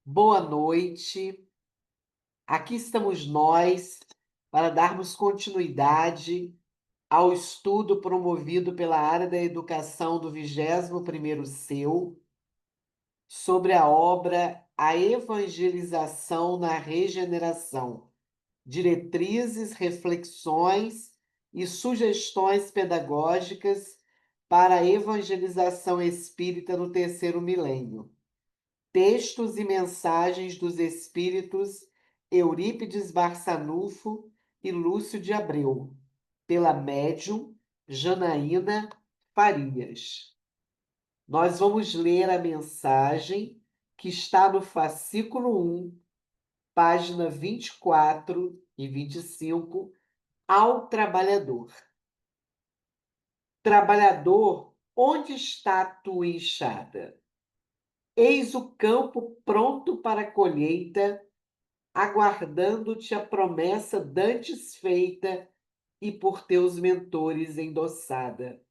Boa noite. Aqui estamos nós para darmos continuidade ao estudo promovido pela área da educação do 21º CEU sobre a obra A Evangelização na Regeneração, diretrizes, reflexões e sugestões pedagógicas para a evangelização espírita no terceiro milênio. Textos e mensagens dos espíritos Eurípides Barçanufo e Lúcio de Abreu, pela médium Janaína Farias. Nós vamos ler a mensagem que está no fascículo 1, página 24 e 25, ao trabalhador. Trabalhador, onde está a tua enxada? Eis o campo pronto para a colheita, aguardando-te a promessa dantes feita e por teus mentores endossada.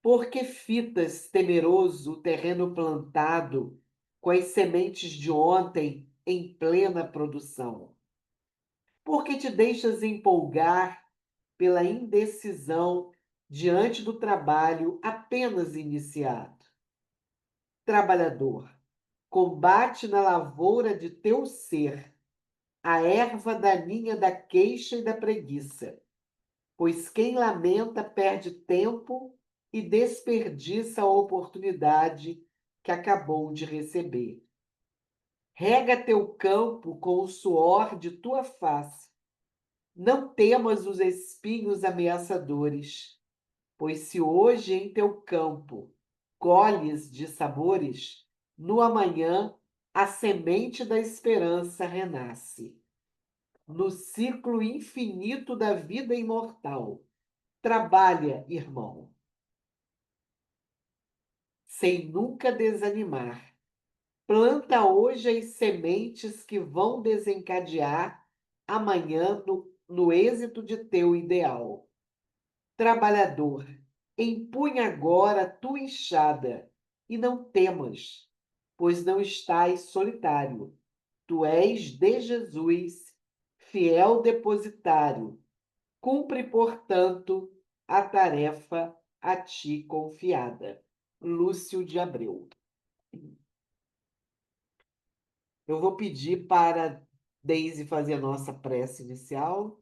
Por que fitas, temeroso, o terreno plantado, com as sementes de ontem em plena produção? Por que te deixas empolgar pela indecisão diante do trabalho apenas iniciado? Trabalhador, combate na lavoura de teu ser a erva daninha da queixa e da preguiça, pois quem lamenta perde tempo e desperdiça a oportunidade que acabou de receber. Rega teu campo com o suor de tua face. Não temas os espinhos ameaçadores, pois se hoje em teu campo colhes de sabores, no amanhã a semente da esperança renasce. No ciclo infinito da vida imortal, trabalha, irmão, sem nunca desanimar. Planta hoje as sementes que vão desencadear amanhã no êxito de teu ideal. Trabalhador, empunha agora a tua enxada e não temas, pois não estás solitário. Tu és de Jesus, fiel depositário. Cumpre, portanto, a tarefa a ti confiada. Lúcio de Abreu. Eu vou pedir para Deise fazer a nossa prece inicial.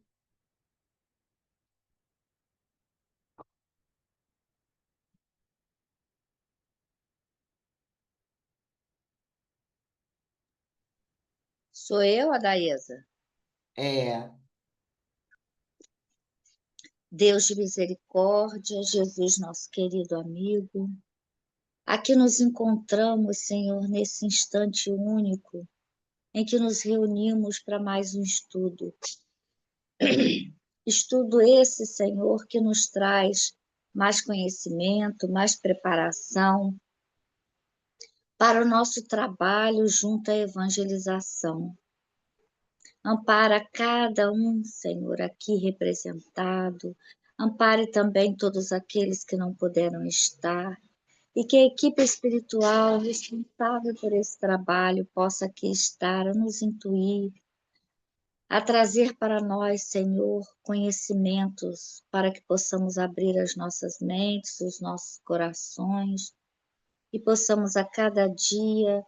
Sou eu, Adaísa? É, Deus de misericórdia, Jesus, nosso querido amigo, aqui nos encontramos, Senhor, nesse instante único em que nos reunimos para mais um estudo. Estudo esse, Senhor, que nos traz mais conhecimento, mais preparação para o nosso trabalho junto à evangelização. Ampara cada um, Senhor, aqui representado. Ampare também todos aqueles que não puderam estar. E que a equipe espiritual responsável por esse trabalho possa aqui estar, a nos intuir, a trazer para nós, Senhor, conhecimentos para que possamos abrir as nossas mentes, os nossos corações e possamos a cada dia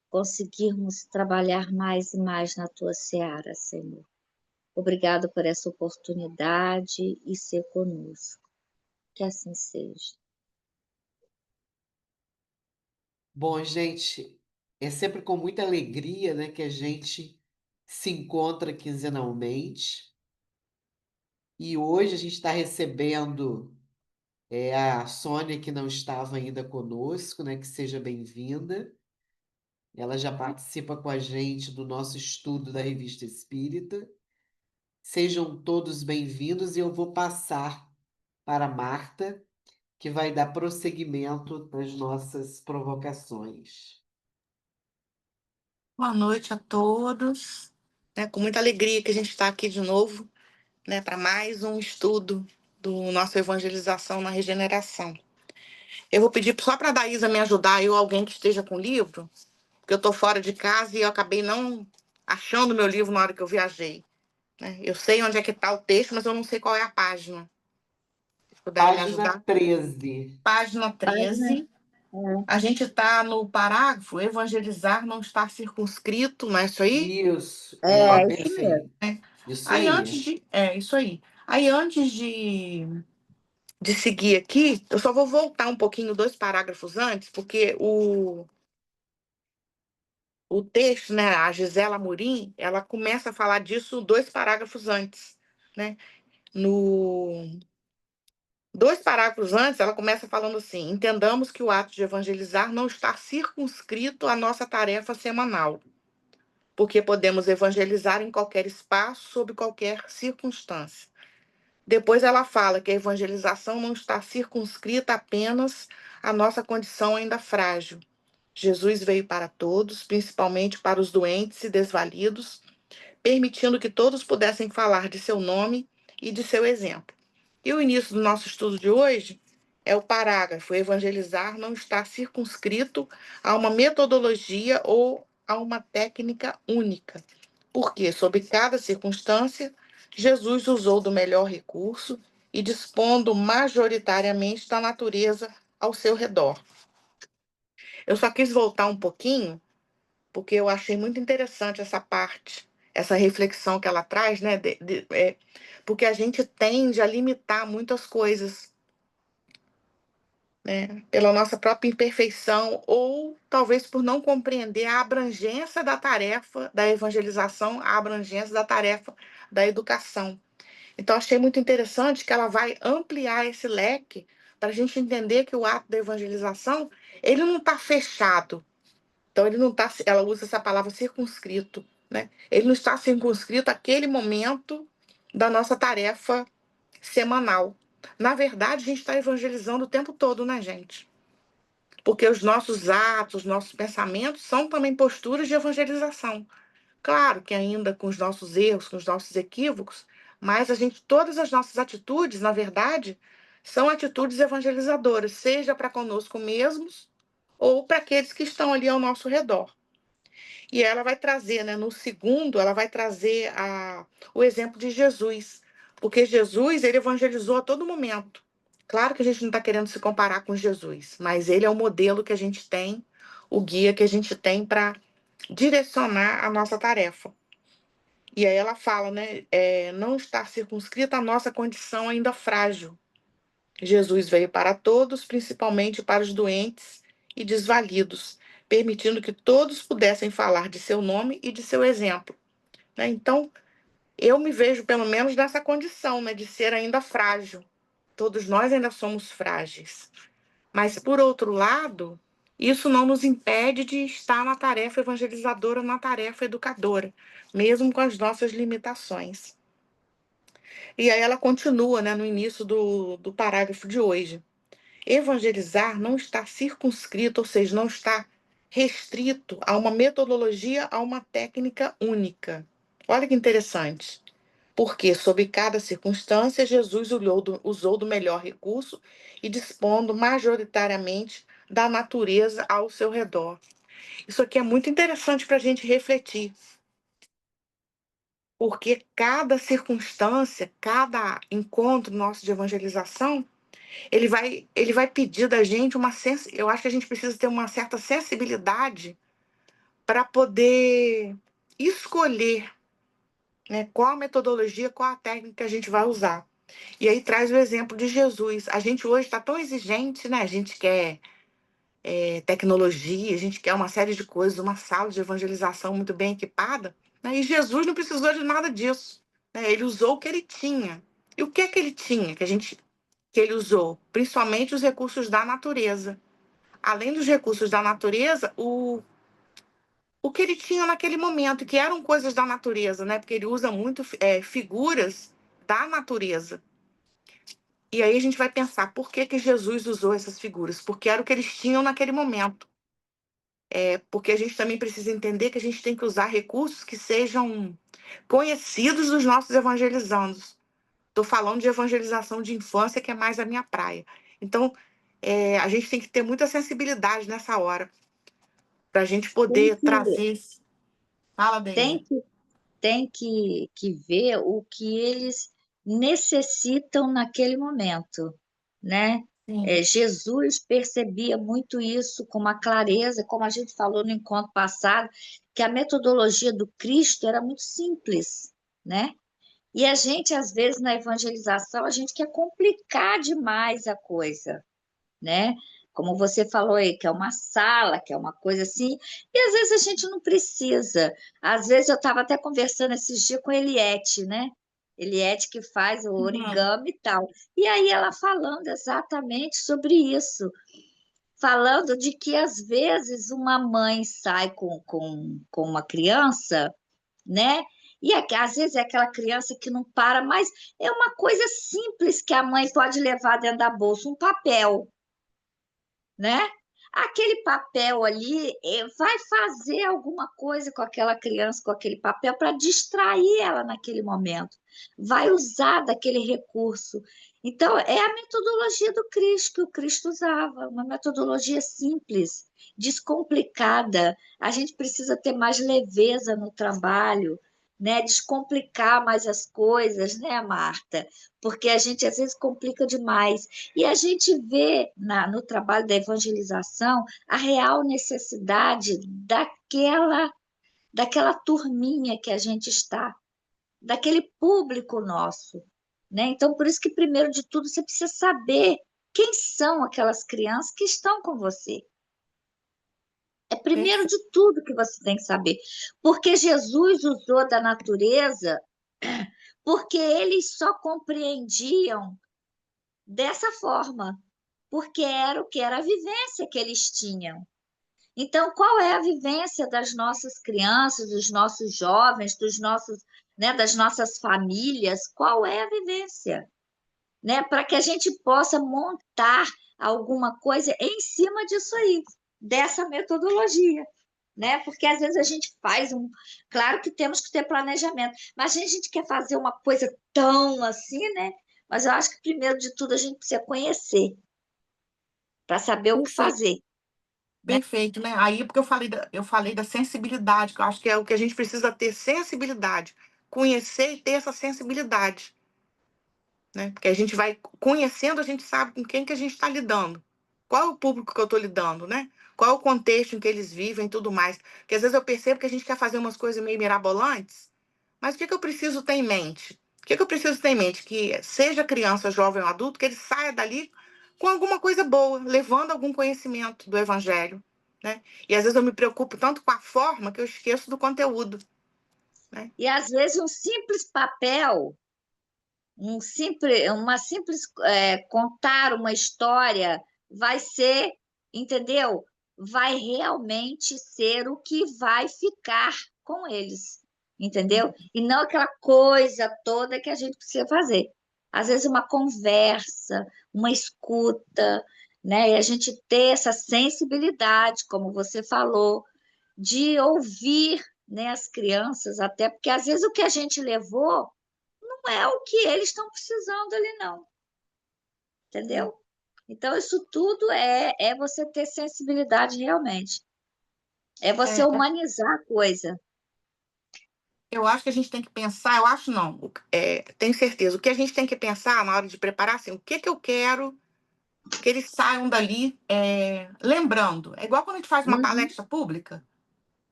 conseguirmos trabalhar mais e mais na tua seara, Senhor. Obrigado por essa oportunidade e ser conosco. Que assim seja. bom, gente, é sempre com muita alegria, né, que a gente se encontra quinzenalmente. E hoje a gente está recebendo a Sônia, que não estava ainda conosco, né, que seja bem-vinda. Ela já participa com a gente do nosso estudo da Revista Espírita. Sejam todos bem-vindos e eu vou passar para Marta, que vai dar prosseguimento nas nossas provocações. Boa noite a todos. É com muita alegria que a gente está aqui de novo, né, para mais um estudo do nosso Evangelização na Regeneração. Eu vou pedir só para a Daísa me ajudar, ou alguém que esteja com o livro, porque eu estou fora de casa e eu acabei não achando meu livro na hora que eu viajei, né? Eu sei onde é que está o texto, mas eu não sei qual é a página. Se puderem me Página ajudar. 13. Página Página, 13. é, A gente está no parágrafo evangelizar não está circunscrito, não é isso aí? Isso, é isso mesmo. perfeito. Isso Aí antes aí. de. É, isso aí. Aí antes de seguir aqui, eu só vou voltar um pouquinho 2 parágrafos antes, porque o texto, né, a Gisela Amorim, ela começa a falar disso 2 parágrafos antes, né? No 2 parágrafos antes, ela começa falando assim: entendamos que o ato de evangelizar não está circunscrito à nossa tarefa semanal, porque podemos evangelizar em qualquer espaço, sob qualquer circunstância. Depois ela fala que a evangelização não está circunscrita apenas à nossa condição ainda frágil. Jesus veio para todos, principalmente para os doentes e desvalidos, permitindo que todos pudessem falar de seu nome e de seu exemplo. E o início do nosso estudo de hoje é o parágrafo: evangelizar não está circunscrito a uma metodologia ou a uma técnica única, porque, sob cada circunstância, Jesus usou do melhor recurso e dispondo majoritariamente da natureza ao seu redor. Eu só quis voltar um pouquinho, porque eu achei muito interessante essa parte, essa reflexão que ela traz, né? Porque a gente tende a limitar muitas coisas, né? Pela nossa própria imperfeição, ou talvez por não compreender a abrangência da tarefa da evangelização, a abrangência da tarefa da educação. Então, achei muito interessante que ela vai ampliar esse leque para a gente entender que o ato da evangelização ele não está fechado. Então, ele não está, ela usa essa palavra circunscrito, né? Ele não está circunscrito àquele momento da nossa tarefa semanal. Na verdade, a gente está evangelizando o tempo todo, né, gente? Porque os nossos atos, os nossos pensamentos são também posturas de evangelização. Claro que ainda com os nossos erros, com os nossos equívocos, mas todas as nossas atitudes, na verdade, são atitudes evangelizadoras, seja para conosco mesmos ou para aqueles que estão ali ao nosso redor. E ela vai trazer, né, no segundo, ela vai trazer o exemplo de Jesus, porque Jesus, ele evangelizou a todo momento. Claro que a gente não está querendo se comparar com Jesus, mas ele é o modelo que a gente tem, o guia que a gente tem para direcionar a nossa tarefa. E aí ela fala, né, não está circunscrita a nossa condição ainda frágil. Jesus veio para todos, principalmente para os doentes e desvalidos, permitindo que todos pudessem falar de seu nome e de seu exemplo, né? Então, eu me vejo pelo menos nessa condição, né, de ser ainda frágil. Todos nós ainda somos frágeis. Mas, por outro lado, isso não nos impede de estar na tarefa evangelizadora, na tarefa educadora, mesmo com as nossas limitações. E aí ela continua, né, no início do parágrafo de hoje. Evangelizar não está circunscrito, ou seja, não está restrito a uma metodologia, a uma técnica única. Olha que interessante. Porque, sob cada circunstância, Jesus usou do melhor recurso e dispondo majoritariamente da natureza ao seu redor. Isso aqui é muito interessante para a gente refletir, porque cada circunstância, cada encontro nosso de evangelização, ele vai pedir da gente eu acho que a gente precisa ter uma certa sensibilidade para poder escolher, né, qual a metodologia, qual a técnica que a gente vai usar. E aí traz o exemplo de Jesus. A gente hoje está tão exigente, né? A gente quer tecnologia, a gente quer uma série de coisas, uma sala de evangelização muito bem equipada, né? E Jesus não precisou de nada disso, né? Ele usou o que ele tinha. E o que é que ele tinha que ele usou? Principalmente os recursos da natureza. Além dos recursos da natureza, o que ele tinha naquele momento, que eram coisas da natureza, né? Porque ele usa muito figuras da natureza. E aí a gente vai pensar, por que que Jesus usou essas figuras? Porque era o que eles tinham naquele momento. Porque a gente também precisa entender que a gente tem que usar recursos que sejam conhecidos dos nossos evangelizandos. Estou falando de evangelização de infância, que é mais a minha praia. Então, a gente tem que ter muita sensibilidade nessa hora. para a gente Tem poder que, trazer. Fala, tem Deise. que, tem que ver o que eles necessitam naquele momento, né? Sim. Jesus percebia muito isso com uma clareza, como a gente falou no encontro passado, que a metodologia do Cristo era muito simples, né? E a gente, às vezes, na evangelização, a gente quer complicar demais a coisa, né? Como você falou aí, que é uma sala, que é uma coisa assim, e às vezes a gente não precisa. Às vezes eu estava até conversando esses dias com a Eliette, né? Eliette que faz o Uhum. origami e tal. E aí ela falando exatamente sobre isso, falando de que às vezes uma mãe sai com uma criança, né? E às vezes é aquela criança que não para, mas é uma coisa simples que a mãe pode levar dentro da bolsa, um papel, né? Aquele papel ali vai fazer alguma coisa com aquela criança, com aquele papel, para distrair ela naquele momento. Vai usar daquele recurso. Então, é a metodologia do Cristo, que o Cristo usava, uma metodologia simples, descomplicada. A gente precisa ter mais leveza no trabalho, né? Descomplicar mais as coisas, né, Marta? Porque a gente às vezes complica demais. E a gente vê no trabalho da evangelização a real necessidade daquela turminha que a gente está, daquele público nosso, né? Então, por isso que, primeiro de tudo, você precisa saber quem são aquelas crianças que estão com você. É primeiro Perfeito. de tudo que você tem que saber. Porque Jesus usou da natureza, porque eles só compreendiam dessa forma, porque era o que era a vivência que eles tinham. Então, qual é a vivência das nossas crianças, dos nossos jovens, dos nossos, né, das nossas famílias? Qual é a vivência, né, para que a gente possa montar alguma coisa em cima disso aí, dessa metodologia, né? Porque às vezes a gente faz claro que temos que ter planejamento, mas a gente quer fazer uma coisa tão assim, né? Mas eu acho que primeiro de tudo a gente precisa conhecer para saber o que Perfeito. fazer, né? Perfeito, né? Aí, porque eu falei da sensibilidade, que eu acho que é o que a gente precisa ter sensibilidade. Conhecer e ter essa sensibilidade, né? Porque a gente vai conhecendo, a gente sabe com quem que a gente está lidando. Qual é o público que eu estou lidando, né? Qual é o contexto em que eles vivem e tudo mais. Porque às vezes eu percebo que a gente quer fazer umas coisas meio mirabolantes, mas o que que eu preciso ter em mente? O que que eu preciso ter em mente? Que seja criança, jovem ou adulto, que ele saia dali com alguma coisa boa, levando algum conhecimento do evangelho, né? E às vezes eu me preocupo tanto com a forma que eu esqueço do conteúdo, né? E às vezes um simples papel, uma simples contar uma história vai ser, entendeu? Vai realmente ser o que vai ficar com eles, entendeu? E não aquela coisa toda que a gente precisa fazer. Às vezes uma conversa, uma escuta, né? E a gente ter essa sensibilidade, como você falou, de ouvir, né, as crianças, até porque às vezes o que a gente levou não é o que eles estão precisando ali, não, entendeu? Então, isso tudo é você ter sensibilidade realmente. É você É, humanizar a coisa. eu acho que a gente tem que pensar, eu acho não, tenho certeza. O que a gente tem que pensar na hora de preparar, assim, o que que eu quero que eles saiam dali lembrando. É igual quando a gente faz uma Uhum, palestra pública,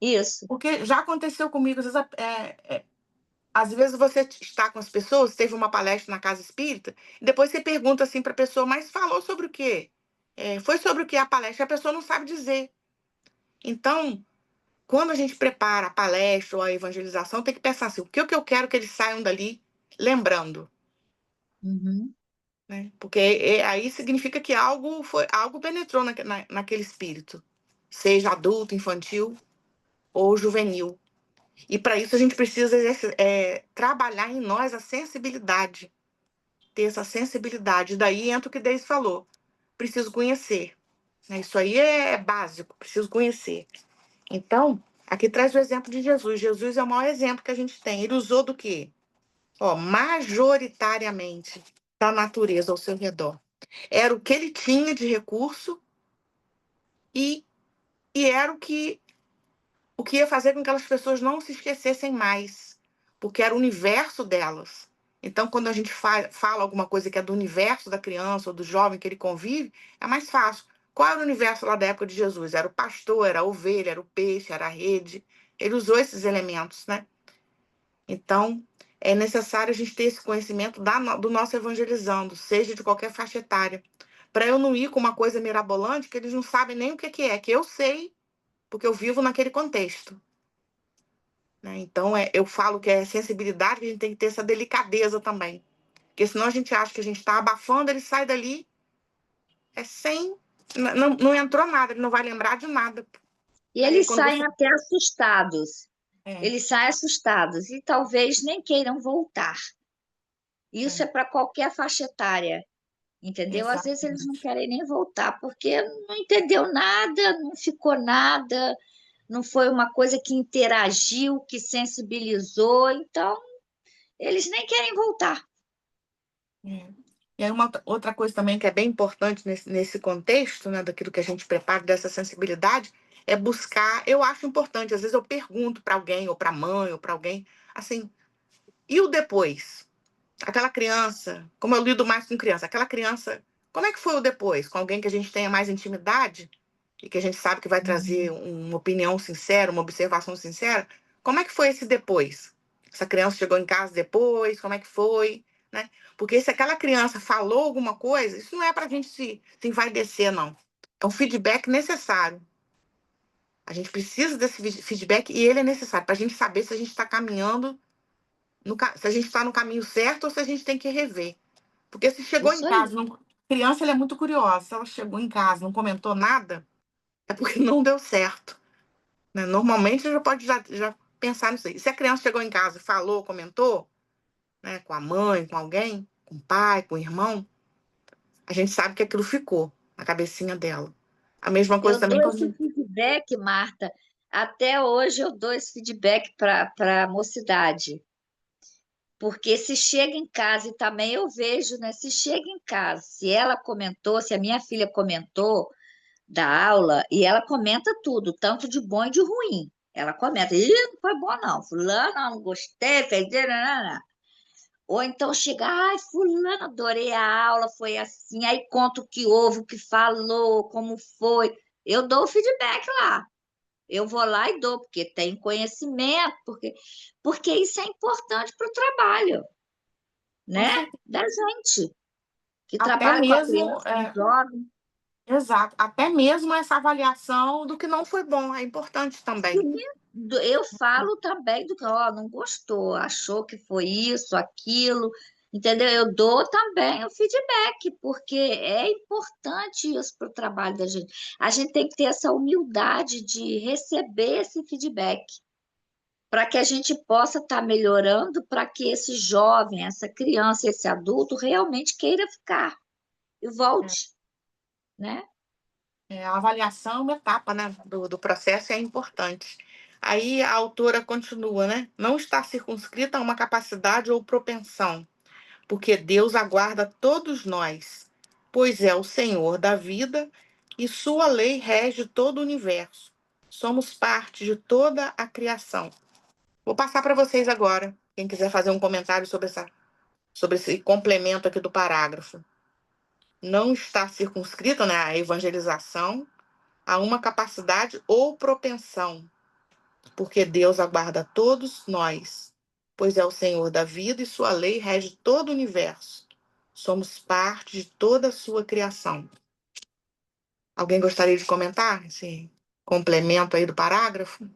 isso. porque já aconteceu comigo, às vezes você está com as pessoas, teve uma palestra na casa espírita, e depois você pergunta assim para a pessoa, mas falou sobre o quê? Foi sobre o que a palestra? A pessoa não sabe dizer. Então, quando a gente prepara a palestra ou a evangelização, tem que pensar assim, o que eu quero que eles saiam dali lembrando, Uhum. né? Porque aí significa que algo penetrou naquele espírito, seja adulto, infantil ou juvenil. E para isso a gente precisa trabalhar em nós a sensibilidade, ter essa sensibilidade. Daí entra o que Deise falou. Preciso conhecer, né? Isso aí é básico, preciso conhecer. Então, aqui traz o exemplo de Jesus. Jesus é o maior exemplo que a gente tem. Ele usou do quê? Ó, majoritariamente da natureza ao seu redor. Era o que ele tinha de recurso e, e era o que o que ia fazer com que aquelas pessoas não se esquecessem mais, porque era o universo delas. Então, quando a gente fala alguma coisa que é do universo da criança ou do jovem que ele convive, é mais fácil. Qual era o universo lá da época de Jesus? Era o pastor, era a ovelha, era o peixe, era a rede. Ele usou esses elementos, né? Então, é necessário a gente ter esse conhecimento do nosso evangelizando, seja de qualquer faixa etária, para eu não ir com uma coisa mirabolante que eles não sabem nem o que é, que eu sei, porque eu vivo naquele contexto. Né? Então, eu falo que é sensibilidade, que a gente tem que ter essa delicadeza também. Porque senão a gente acha que a gente está abafando, ele sai dali sem. Não entrou nada, ele não vai lembrar de nada. E Aí eles quando saem você. até assustados. É, Eles saem assustados e talvez nem queiram voltar. Isso é, é para qualquer faixa etária, entendeu? Às vezes eles não exatamente. querem nem voltar porque não entendeu nada, não ficou nada, não foi uma coisa que interagiu, que sensibilizou, então eles nem querem voltar. É. E aí uma outra coisa também que é bem importante nesse contexto, né, daquilo que a gente prepara, dessa sensibilidade, é buscar, eu acho importante, às vezes eu pergunto para alguém, ou para a mãe, ou para alguém, assim, e o depois? Aquela criança, como eu lido mais com criança, aquela criança, como é que foi o depois? Com alguém que a gente tenha mais intimidade e que a gente sabe que vai trazer uma opinião sincera, uma observação sincera, como é que foi esse depois? Essa criança chegou em casa depois, como é que foi? Né? Porque se aquela criança falou alguma coisa, isso não é para a gente se envaidecer, não. É um feedback necessário. A gente precisa desse feedback e ele é necessário para a gente saber se a gente está caminhando, se a gente está no caminho certo ou se a gente tem que rever. Porque se chegou em Isso aí. casa, criança ela é muito curiosa. Se ela chegou em casa e não comentou nada, é porque não deu certo. Né? Normalmente já pode já pensar nisso aí. Se a criança chegou em casa e falou, comentou, né, com a mãe, com alguém, com o pai, com o irmão, a gente sabe que aquilo ficou na cabecinha dela. A mesma coisa Eu também dou quando. esse feedback, Marta. Até hoje eu dou esse feedback para a mocidade. Porque se chega em casa, e também eu vejo, né? Se chega em casa, se ela comentou, se a minha filha comentou da aula, e ela comenta tudo, tanto de bom e de ruim. Ela comenta, ih, não foi bom não, fulano, não gostei, fez... Nanana. Ou então chega, ai, fulano, adorei a aula, foi assim, aí conta o que houve, o que falou, como foi. Eu dou o feedback lá. Eu vou lá e dou, porque tem conhecimento, porque isso é importante para o trabalho, Com né? certeza. Da gente que Até trabalha com a mesmo, criança, com o jovem. exato, até mesmo essa avaliação do que não foi bom é importante também. Sim, eu falo também do que, ó, não gostou, achou que foi isso, aquilo, entendeu? Eu dou também o feedback, porque é importante isso para o trabalho da gente. A gente tem que ter essa humildade de receber esse feedback, para que a gente possa estar melhorando, para que esse jovem, essa criança, esse adulto realmente queira ficar e volte, né? A avaliação é uma etapa, né, do processo e é importante. Aí a autora continua, né? Não está circunscrita a uma capacidade ou propensão, porque Deus aguarda todos nós, pois é o Senhor da vida e sua lei rege todo o universo. Somos parte de toda a criação. Vou passar para vocês agora, quem quiser fazer um comentário sobre esse complemento aqui do parágrafo. Não está circunscrita, né, a evangelização a uma capacidade ou propensão, porque Deus aguarda todos nós, pois é o Senhor da vida e sua lei rege todo o universo. Somos parte de toda a sua criação. Alguém gostaria de comentar esse complemento aí do parágrafo?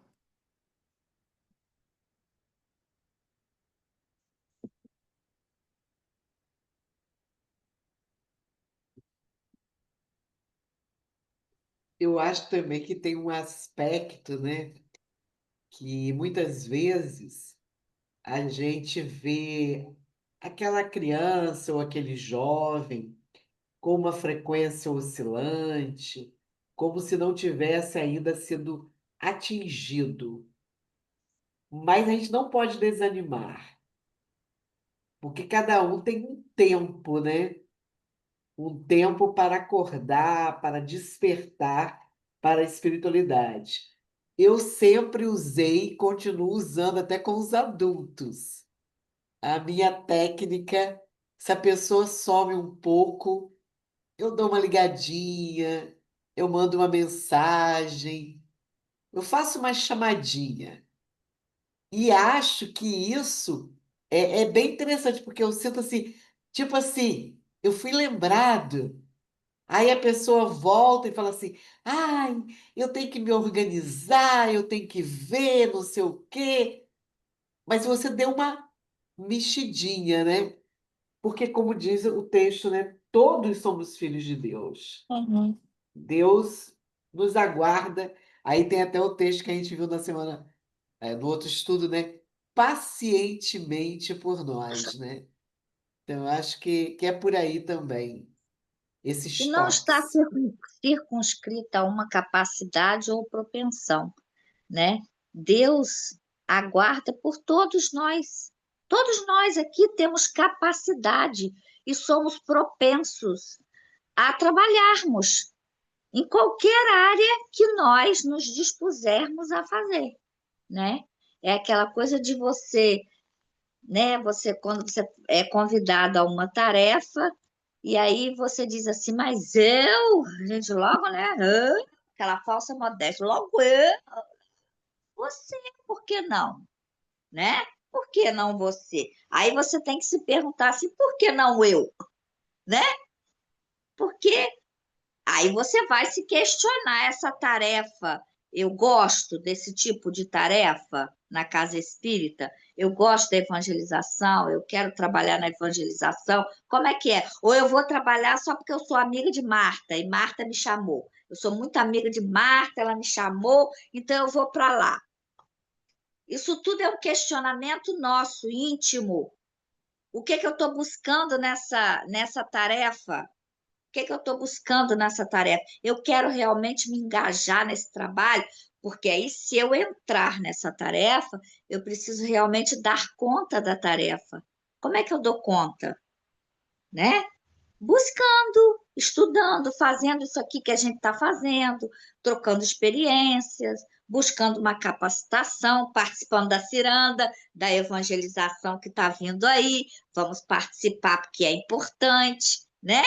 Eu acho também que tem um aspecto, né, que muitas vezes a gente vê aquela criança ou aquele jovem com uma frequência oscilante, como se não tivesse ainda sido atingido. Mas a gente não pode desanimar, porque cada um tem um tempo, né? Um tempo para acordar, para despertar para a espiritualidade. Eu sempre usei e continuo usando até com os adultos. A minha técnica, se a pessoa some um pouco, eu dou uma ligadinha, eu mando uma mensagem, eu faço uma chamadinha. E acho que isso é bem interessante, porque eu sinto assim, tipo assim, eu fui lembrado. Aí a pessoa volta e fala assim: ai, eu tenho que me organizar, eu tenho que ver, não sei o quê. Mas você deu uma mexidinha, né? Porque, como diz o texto, né? Todos somos filhos de Deus. Uhum. Deus nos aguarda. Aí tem até o texto que a gente viu na semana, no outro estudo, né? Pacientemente por nós, né? Então, eu acho que é por aí também, E esses não está toques. circunscrita a uma capacidade ou propensão, né? Deus aguarda por todos nós. Todos nós aqui temos capacidade e somos propensos a trabalharmos em qualquer área que nós nos dispusermos a fazer, né? É aquela coisa de você, né? Você, quando você é convidado a uma tarefa, e aí você diz assim, mas eu, a gente logo, né? Aquela falsa modéstia, logo eu, você, por que não? Né? Por que não você? Aí você tem que se perguntar assim, por que não eu? Né? Porque aí você vai se questionar essa tarefa. Eu gosto desse tipo de tarefa na casa espírita. Eu gosto da evangelização, eu quero trabalhar na evangelização. Como é que é? Ou eu vou trabalhar só porque eu sou amiga de Marta e Marta me chamou. Eu sou muito amiga de Marta, ela me chamou, então eu vou para lá. Isso tudo é um questionamento nosso, íntimo. O que que eu estou buscando nessa tarefa? O que que eu estou buscando nessa tarefa? Eu quero realmente me engajar nesse trabalho, porque aí, se eu entrar nessa tarefa, eu preciso realmente dar conta da tarefa. Como é que eu dou conta? Né? Buscando, estudando, fazendo isso aqui que a gente está fazendo, trocando experiências, buscando uma capacitação, participando da ciranda, da evangelização que está vindo aí. Vamos participar porque é importante, né?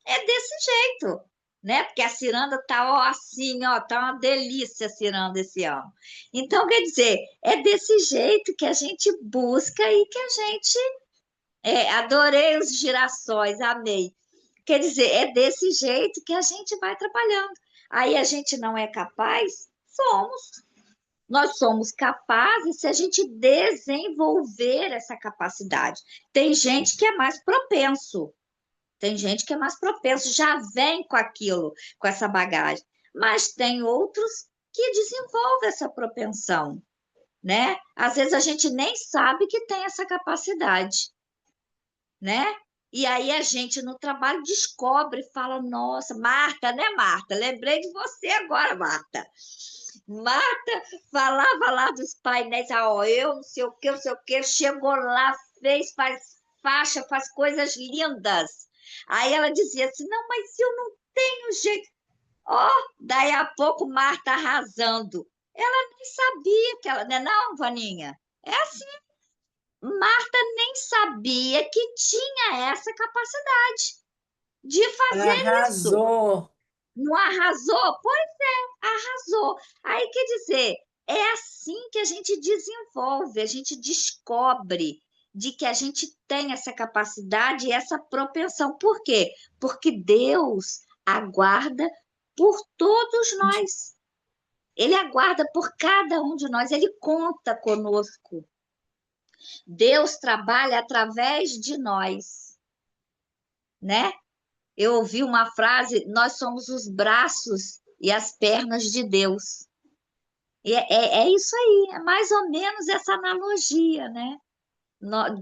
É desse jeito, né? Porque a ciranda tá ó, assim, ó, tá uma delícia a ciranda esse ano. Então, quer dizer, é desse jeito que a gente busca e que a gente adorei os girassóis, amei. Quer dizer, é desse jeito que a gente vai trabalhando. Aí a gente não é capaz? Somos. Nós somos capazes se a gente desenvolver essa capacidade. Tem gente que é mais propenso, tem gente que é mais propenso, já vem com aquilo, com essa bagagem. Mas tem outros que desenvolvem essa propensão, né? Às vezes a gente nem sabe que tem essa capacidade, né? E aí a gente no trabalho descobre e fala: nossa, Marta, né, Marta? Lembrei de você agora, Marta. Marta falava lá dos painéis, ó, eu não sei o que, não sei o que, chegou lá, fez, faz faixa, faz coisas lindas. Aí ela dizia assim: não, mas eu não tenho jeito. Ó, daí a pouco Marta arrasando. Ela nem sabia que ela, né, não, Vaninha? É assim, Marta nem sabia que tinha essa capacidade de fazer isso. Arrasou. Não arrasou? Pois é, arrasou. Aí quer dizer, é assim que a gente desenvolve, a gente descobre de que a gente tem essa capacidade e essa propensão. Por quê? Porque Deus aguarda por todos nós. Ele aguarda por cada um de nós, ele conta conosco. Deus trabalha através de nós, né? Eu ouvi uma frase: nós somos os braços e as pernas de Deus. E é isso aí, é mais ou menos essa analogia, né?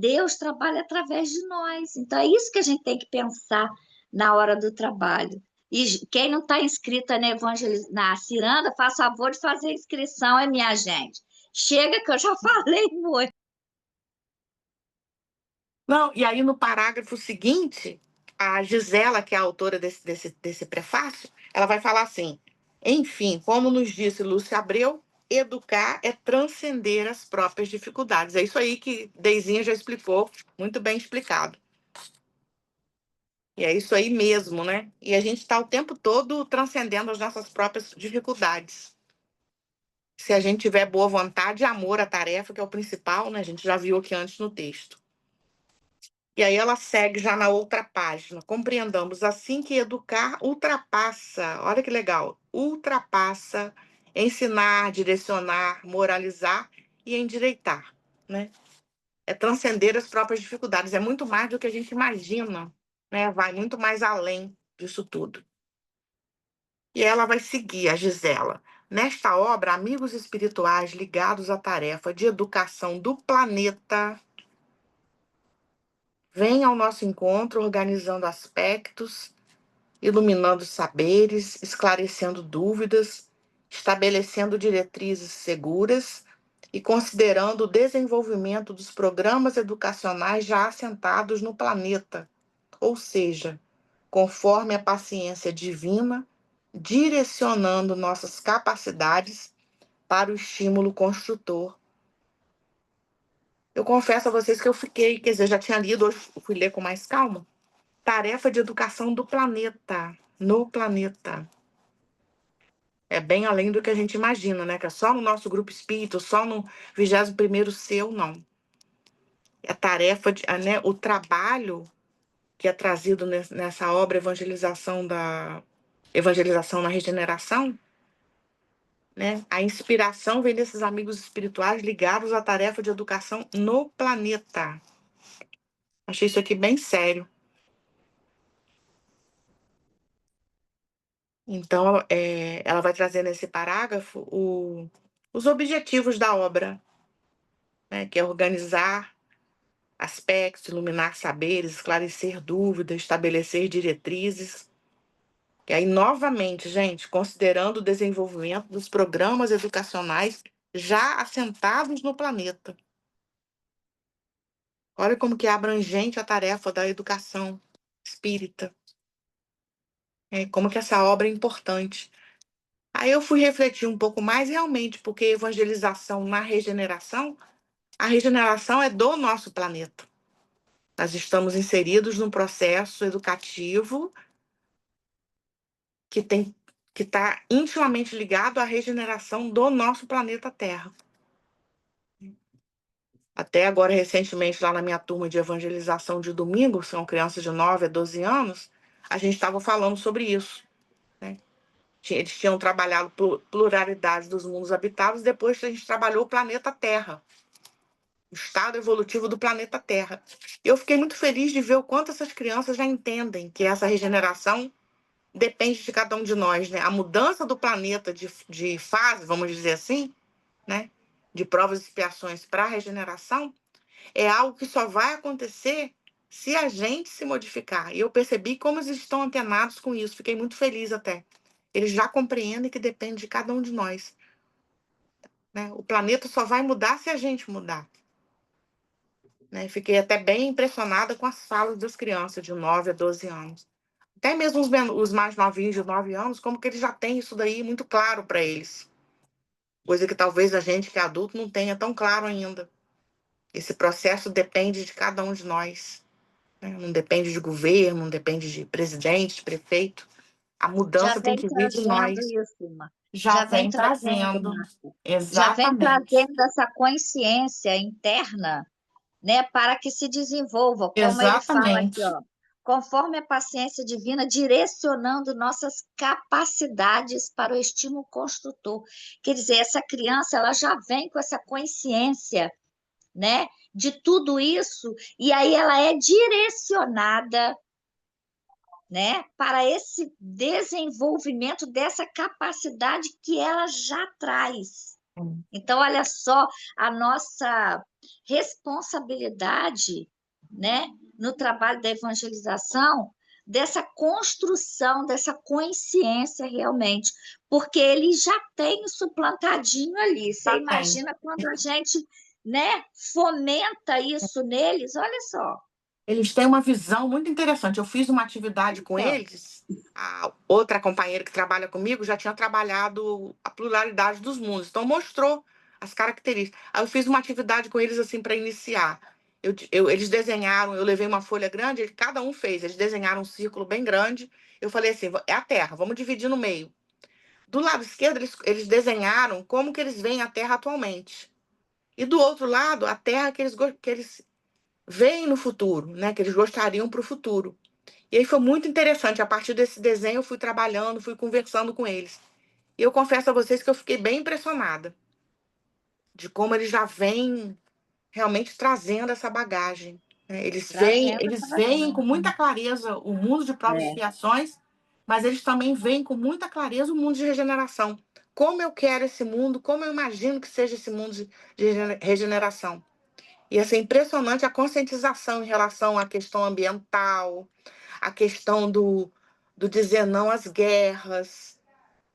Deus trabalha através de nós. Então é isso que a gente tem que pensar na hora do trabalho. E quem não está inscrita na ciranda, faz favor de fazer inscrição, é minha gente. Chega que eu já falei muito. Não, e aí no parágrafo seguinte, a Gisela, que é a autora desse prefácio, ela vai falar assim: enfim, como nos disse Lúcia Abreu, educar é transcender as próprias dificuldades. É isso aí que Deizinha já explicou, muito bem explicado. E é isso aí mesmo, né? E a gente está o tempo todo transcendendo as nossas próprias dificuldades. Se a gente tiver boa vontade e amor à tarefa, que é o principal, né? A gente já viu aqui antes no texto. E aí ela segue já na outra página. Compreendamos assim que educar ultrapassa, olha que legal, ultrapassa ensinar, direcionar, moralizar e endireitar, né? É transcender as próprias dificuldades, é muito mais do que a gente imagina, né? Vai muito mais além disso tudo. E ela vai seguir, a Gisela. Nesta obra, amigos espirituais ligados à tarefa de educação do planeta vêm ao nosso encontro organizando aspectos, iluminando saberes, esclarecendo dúvidas, estabelecendo diretrizes seguras e considerando o desenvolvimento dos programas educacionais já assentados no planeta, ou seja, conforme a paciência divina, direcionando nossas capacidades para o estímulo construtor. Eu confesso a vocês que eu fiquei, quer dizer, já tinha lido, hoje fui ler com mais calma, tarefa de educação do planeta, no planeta. É bem além do que a gente imagina, né? Que é só no nosso grupo espírita, só no 21º seu, não. É tarefa, né? O trabalho que é trazido nessa obra Evangelização na Regeneração, né? A inspiração vem desses amigos espirituais ligados à tarefa de educação no planeta. Achei isso aqui bem sério. Então, ela vai trazer nesse parágrafo os objetivos da obra, né? Que é organizar aspectos, iluminar saberes, esclarecer dúvidas, estabelecer diretrizes. E aí, novamente, gente, considerando o desenvolvimento dos programas educacionais já assentados no planeta. Olha como que é abrangente a tarefa da educação espírita. Como que essa obra é importante. Aí eu fui refletir um pouco mais realmente, porque evangelização na regeneração, a regeneração é do nosso planeta. Nós estamos inseridos num processo educativo que está intimamente ligado à regeneração do nosso planeta Terra. Até agora, recentemente, lá na minha turma de evangelização de domingo, são crianças de 9 a 12 anos, a gente estava falando sobre isso, né? Eles tinham trabalhado pluralidade dos mundos habitados, depois a gente trabalhou o planeta Terra, o estado evolutivo do planeta Terra. E eu fiquei muito feliz de ver o quanto essas crianças já entendem que essa regeneração depende de cada um de nós, né? A mudança do planeta de fase, vamos dizer assim, né? De provas e expiações para a regeneração, é algo que só vai acontecer se a gente se modificar. E eu percebi como eles estão antenados com isso. Fiquei muito feliz até. Eles já compreendem que depende de cada um de nós, né? O planeta só vai mudar se a gente mudar, né? Fiquei até bem impressionada com as falas das crianças de 9 a 12 anos. Até mesmo os mais novinhos de 9 anos, como que eles já têm isso daí muito claro para eles. Coisa que talvez a gente que é adulto não tenha tão claro ainda. Esse processo depende de cada um de nós, né? Não depende de governo, não depende de presidente, de prefeito. A Já mudança tem vem que vir de trazendo nós. isso, Irmã. Já Já vem vem trazendo, trazendo. Márcia. Já vem Exatamente. trazendo essa consciência interna, né, para que se desenvolva, como ele fala aqui, Exatamente. ó, conforme a paciência divina, direcionando nossas capacidades para o estímulo construtor. Quer dizer, essa criança, ela já vem com essa consciência, né, de tudo isso, e aí ela é direcionada, né, para esse desenvolvimento dessa capacidade que ela já traz. Então, olha só a nossa responsabilidade, né, no trabalho da evangelização, dessa construção, dessa consciência realmente, porque ele já tem isso plantadinho ali. Você Já tem. imagina quando a gente, né, fomenta isso neles, olha só. eles têm uma visão muito interessante. Eu fiz uma atividade com eles, a outra companheira que trabalha comigo já tinha trabalhado a pluralidade dos mundos, então mostrou as características. Aí eu fiz uma atividade com eles assim para iniciar. Eles desenharam, eu levei uma folha grande, cada um fez, eles desenharam um círculo bem grande. Eu falei assim, é a Terra, vamos dividir no meio. Do lado esquerdo, eles desenharam como que eles veem a Terra atualmente. E do outro lado, a Terra que eles veem no futuro, né? Que eles gostariam para o futuro. E aí foi muito interessante. A partir desse desenho, eu fui trabalhando, fui conversando com eles. E eu confesso a vocês que eu fiquei bem impressionada de como eles já vêm realmente trazendo essa bagagem, né? Trazendo essa Eles veem com muita bagagem. clareza o mundo de provas e É, expiações, mas eles também veem com muita clareza o mundo de regeneração. Como eu quero esse mundo, como eu imagino que seja esse mundo de regeneração. E assim, impressionante a conscientização em relação à questão ambiental, a questão do dizer não às guerras.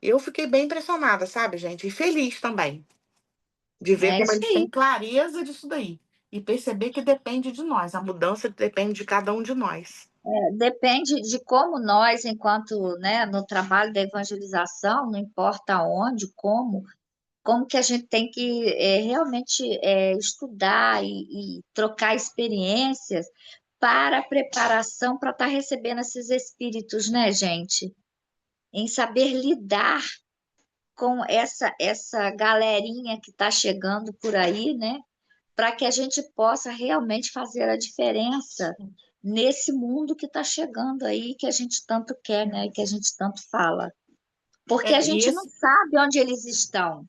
Eu fiquei bem impressionada, sabe, gente? E feliz também de ver é como isso eles aí. têm clareza disso daí. E perceber que depende de nós, a mudança depende de cada um de nós. Depende de como nós, enquanto, né, no trabalho da evangelização, não importa onde, como que a gente tem que realmente estudar e trocar experiências para a preparação para estar recebendo esses espíritos, né, gente? Em saber lidar com essa galerinha que está chegando por aí, né? Para que a gente possa realmente fazer a diferença nesse mundo que está chegando aí, que a gente tanto quer, né? E que a gente tanto fala. Porque a E gente não esse. sabe onde eles estão,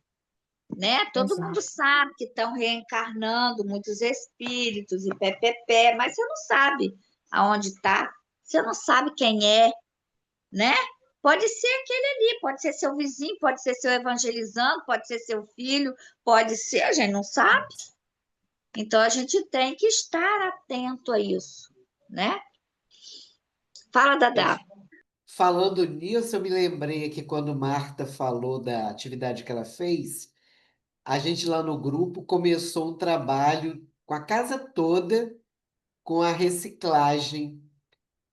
né? Todo mundo Exato. sabe que estão reencarnando muitos espíritos e pé, mas você não sabe aonde está, você não sabe quem é, né? Pode ser aquele ali, pode ser seu vizinho, pode ser seu evangelizando, pode ser seu filho, pode ser, a gente não sabe. Então a gente tem que estar atento a isso, né? Fala, É, Dadá. falando nisso, eu me lembrei aqui quando Marta falou da atividade que ela fez, a gente lá no grupo começou um trabalho com a casa toda com a reciclagem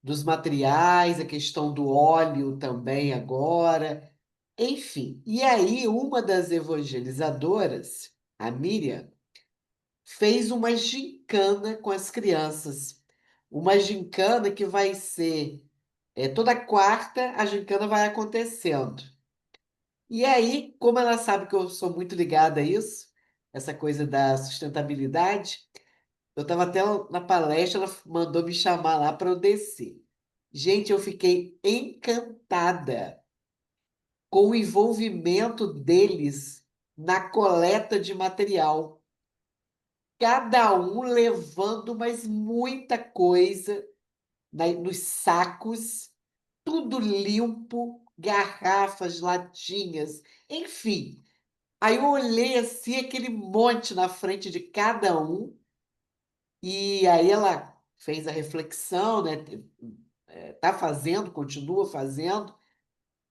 dos materiais, a questão do óleo também agora, enfim. E aí, uma das evangelizadoras, a Miriam, fez uma gincana com as crianças. Uma gincana que vai ser toda quarta, a gincana vai acontecendo. E aí, como ela sabe que eu sou muito ligada a isso, essa coisa da sustentabilidade, eu estava até na palestra, ela mandou me chamar lá para eu descer. Gente, eu fiquei encantada com o envolvimento deles na coleta de material. Cada um levando, mas muita coisa nos sacos, tudo limpo, garrafas, latinhas, enfim. Aí eu olhei assim, aquele monte na frente de cada um. E aí ela fez a reflexão, né? Tá fazendo, continua fazendo.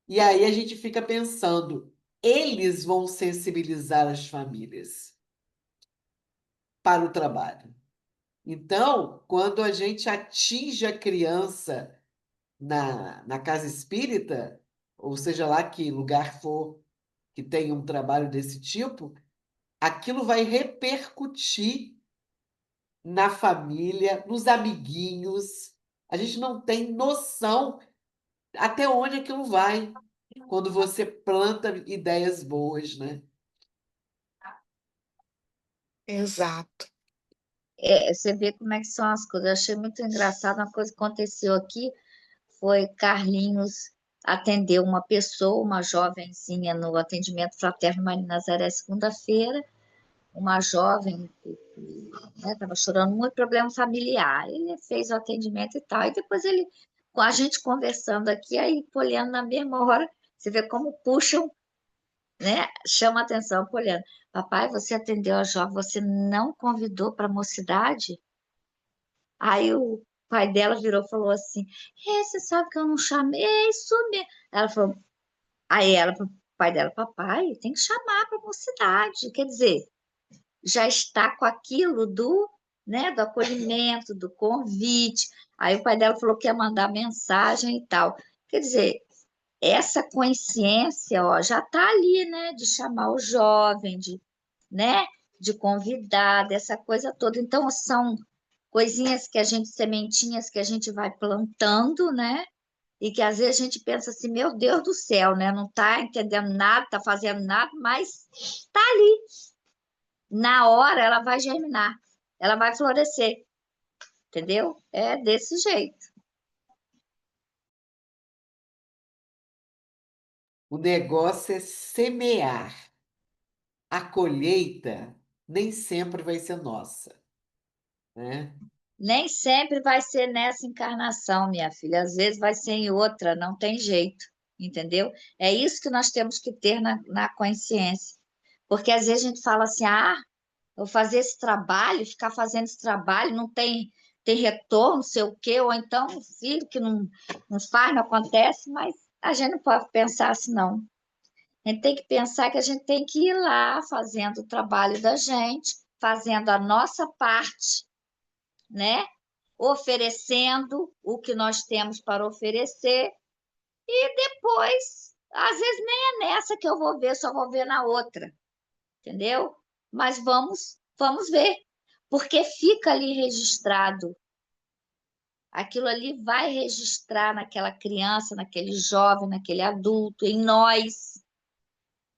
E aí a gente fica pensando, eles vão sensibilizar as famílias para o trabalho. Então, quando a gente atinge a criança na casa espírita, ou seja lá que lugar for que tenha um trabalho desse tipo, aquilo vai repercutir na família, nos amiguinhos. A gente não tem noção até onde aquilo vai quando você planta ideias boas, né? Exato. Você vê como é que são as coisas. Eu achei muito engraçado uma coisa que aconteceu aqui, foi Carlinhos atendeu uma pessoa, uma jovenzinha no atendimento fraterno Maria Nazaré, segunda-feira, uma jovem que estava chorando muito, problema familiar. Ele fez o atendimento e tal, e depois ele, com a gente conversando aqui, aí Poliana na mesma hora, você vê como puxam, né? Chama a atenção, Poliana. Papai, você atendeu a jovem, você não convidou para a mocidade? Aí o pai dela virou e falou assim: você sabe que eu não chamei? É isso mesmo. Ela falou, aí ela, pro pai dela, papai, tem que chamar para a mocidade. Quer dizer, já está com aquilo do né? Do acolhimento, do convite. Aí o pai dela falou que ia mandar mensagem e tal. Quer dizer, essa consciência, ó, já está ali, né? De chamar o jovem, né? De convidar, dessa coisa toda. Então, são coisinhas que a gente, sementinhas que a gente vai plantando, né? E que às vezes a gente pensa assim, meu Deus do céu, né? Não está entendendo nada, está fazendo nada, mas está ali. Na hora ela vai germinar, ela vai florescer, entendeu? É desse jeito. O negócio é semear. A colheita nem sempre vai ser nossa, né? Nem sempre vai ser nessa encarnação, minha filha. Às vezes vai ser em outra, não tem jeito, entendeu? É isso que nós temos que ter na consciência. Porque às vezes a gente fala assim, ah, eu vou fazer esse trabalho, ficar fazendo esse trabalho, não tem retorno, não sei o quê, ou então um filho que não faz, não acontece, mas a gente não pode pensar assim, não. A gente tem que pensar que a gente tem que ir lá fazendo o trabalho da gente, fazendo a nossa parte, né? Oferecendo o que nós temos para oferecer, e depois, às vezes nem é nessa que eu vou ver, só vou ver na outra, entendeu? Mas vamos ver, porque fica ali registrado. Aquilo ali vai registrar naquela criança, naquele jovem, naquele adulto, em nós.